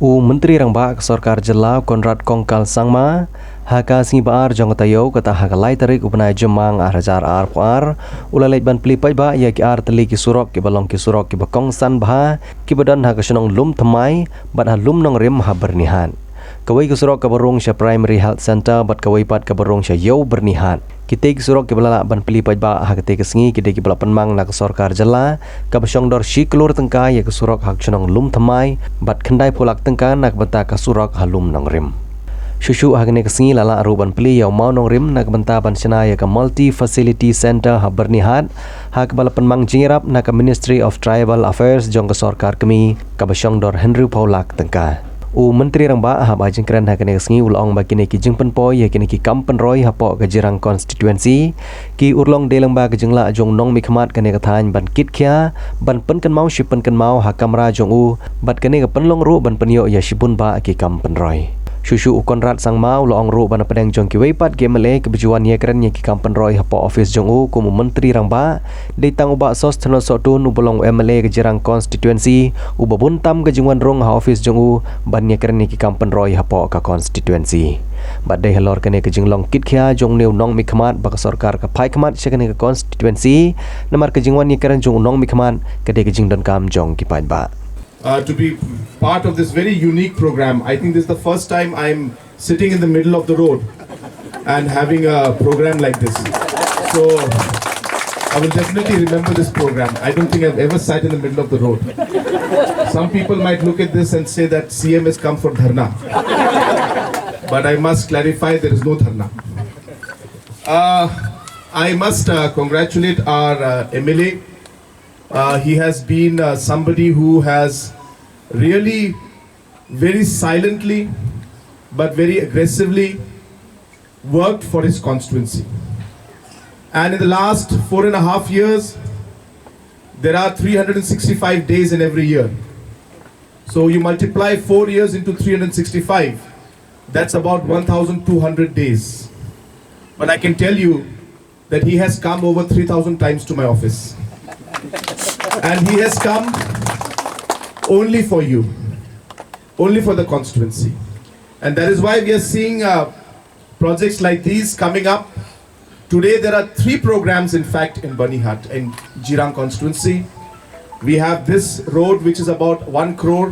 Menteri Rangba Sarkar Jela Konrad Kongkal Sangma Haka Singibar Jong Tayo kata haka lai tarik upanai Jemang Arajar Arpuar ulalai ban pelipai ba ya ki ar teli ki surok ki balong ki surok ki bakong san bah ki badan haka senong lum temai bat ha lum nong rim ha bernihan Kiwei ki surok ka barung sya Primary Health Center bat kiwei pat ka barung sya yau bernihan Kita surok ke belala ban pelipai ba hak te kesengi kita ki belapan mang nak Sarkar Jela ka basyong dor shi kelur tengka ya ke surok hak senong lum temai bat kendai pulak tengka nak benta ka surok halum nong rim Shushu hagne kesengi lala aruban peli yau mau nong rim nak benta ban sena ya ka Multi Facility Center ha bernihat hak balapan mang jingirap nak Ministry of Tribal Affairs jong ke Sarkar kami ka basyong dor Henry Paulak tengka Menteri Rangba ha ba jengkran ha kene sengi ulong ba kini ki jengpen poi ya kini ki kampen roi ha po ka Jirang constituency ki urlong deleng ba ka jengla jong nong mikmat kene ka than ban Kitkhia ban pen kan mau shipen kan mau ha kamra jong bat kene ka penlong ru ban penyo ya shibun ba ki kampen roi Shushu Konrad sang mau loong ru ban Napdeng jong Kiwei pat gemele kebejuan ye keren ye ki kampen roi ha po office jong kumu Menteri Rangba de tang uba sos thnol so tun ubelong MLA ke Jirang constituency ubabun tam ke Wanrung ha office jong ban ye keren ye ki kampen roi ha po ka constituency bat de halor kene ke jinglong Kitkhia jong new nong mikmat ba ka Sarkar ka pai kmat shekene ka constituency namar ke jingwan ye keren jong nong mikmat ke de ke jingdon kam jong ki pai ba to be part of this very unique program. I think this is the first time I'm sitting in the middle of the road and having a program like this. So I will definitely remember this program. I don't think I've ever sat in the middle of the road. Some people might look at this and say that CM has come for dharna. But I must clarify there is no dharna. I must congratulate our MLA. He has been somebody who has really very silently but very aggressively worked for his constituency. And in the last 4.5 years, there are 365 days in every year. So you multiply 4 years into 365, that's about 1,200 days. But I can tell you that he has come over 3,000 times to my office. And he has come only for you, only for the constituency. And that is why we are seeing projects like these coming up. Today there are 3 programs in fact in Banihat, in Jirang constituency. We have this road which is about 1 crore,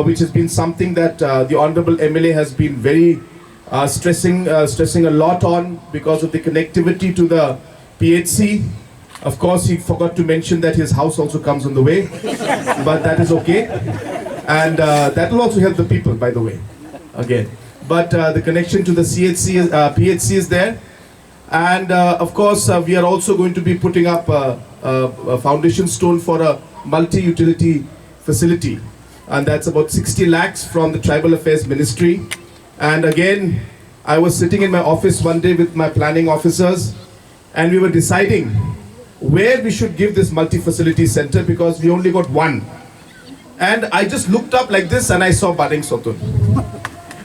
which has been something that the Honorable MLA has been very stressing a lot on because of the connectivity to the PHC. Of course, he forgot to mention that his house also comes on the way, but that is okay. And that will also help the people, by the way, again. But the connection to the PHC is there. And of course, we are also going to be putting up a foundation stone for a multi-utility facility. And that's about 60 lakhs from the Tribal Affairs Ministry. And again, I was sitting in my office one day with my planning officers, and we were deciding where we should give this multi-facility center because we only got 1. And I just looked up like this and I saw Badeng Sotun.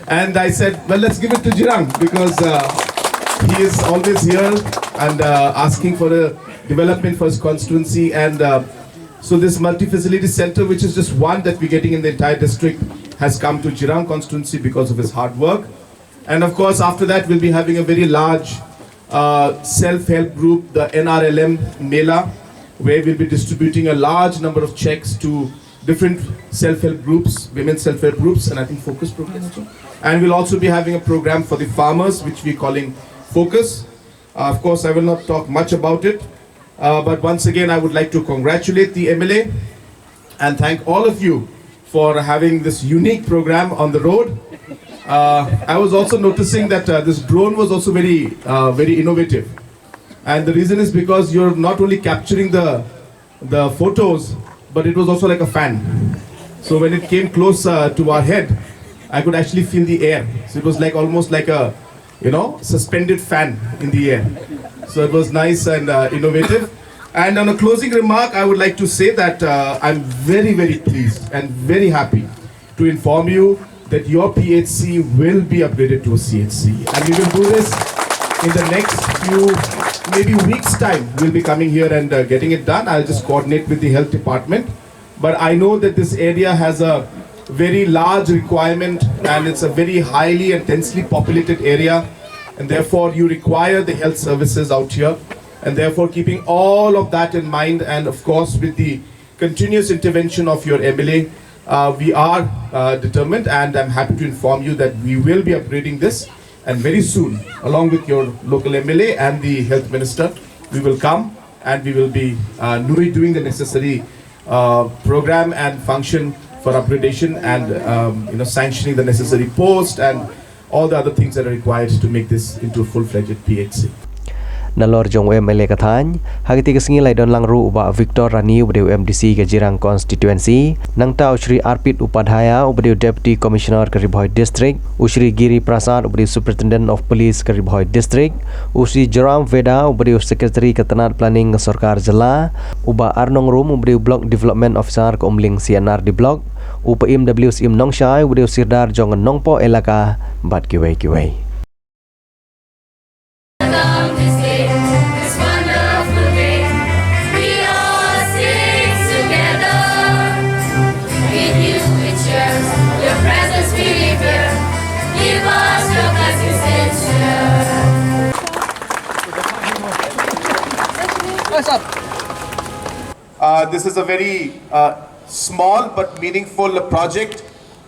And I said, well, let's give it to Jirang because he is always here and asking for a development for his constituency. And so this multi-facility center, which is just 1 that we're getting in the entire district, has come to Jirang constituency because of his hard work. And of course, after that, we'll be having a very large self-help group, the NRLM Mela, where we'll be distributing a large number of checks to different self-help groups, women's self-help groups, and I think focus programs also. And we'll also be having a program for the farmers, which we're calling Focus. Of course, I will not talk much about it, but once again, I would like to congratulate the MLA and thank all of you for having this unique program on the road. I was also noticing that this drone was also very innovative, and the reason is because you're not only capturing the photos, but it was also like a fan. So when it came close to our head, I could actually feel the air. So it was like almost like a suspended fan in the air. So it was nice and innovative. And on a closing remark, I would like to say that I'm very pleased and very happy to inform you that your PHC will be upgraded to a CHC. And we will do this in the next few, maybe weeks time. We'll be coming here and getting it done. I'll just coordinate with the health department. But I know that this area has a very large requirement, and it's a very highly and densely populated area, and therefore you require the health services out here. And therefore, keeping all of that in mind, and of course with the continuous intervention of your MLA, we are determined, and I'm happy to inform you that we will be upgrading this, and very soon, along with your local MLA and the health minister, we will come and we will be doing the necessary program and function for upgradation, and sanctioning the necessary post and all the other things that are required to make this into a full-fledged PHC. Nalor Jong MLA katany hagiti kesingi lai don langru uba Victor Rani ubdeu MDC ke Jirang constituency nang tau Shri Arpit Upadhyaya ubdeu Deputy Commissioner ke Ribhoi District, Shri Giri Prasad ubdeu Superintendent of Police ke Ribhoi District, Shri Jirang Veda ubdeu Secretary Ketenat Planning Sarkar Jela, uba Arnong Rum ubdeu Block Development Officer ke Umling CNR di Block, upa WSM Nongshai ubdeu Sirdar Jong Nongpo Elaka Bat Kiwei. This is a very small but meaningful project.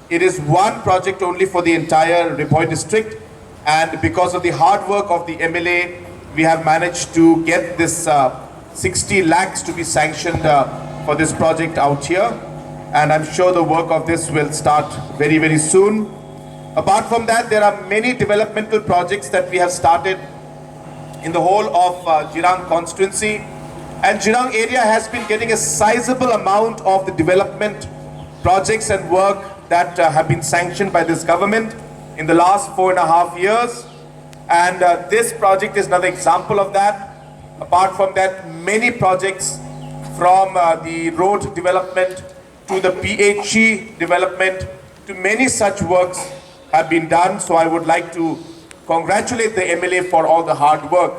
It is one project only for the entire Ribhoi district, and because of the hard work of the MLA, we have managed to get this 60 lakhs to be sanctioned for this project out here, and I'm sure the work of this will start very, very soon. Apart from that, there are many developmental projects that we have started in the whole of Jirang constituency, and Jirang area has been getting a sizable amount of the development projects and work that have been sanctioned by this government in the last 4.5 years, and this project is another example of that. Apart from that, many projects from the road development to the PHE development to many such works have been done. So I would like to congratulate the MLA for all the hard work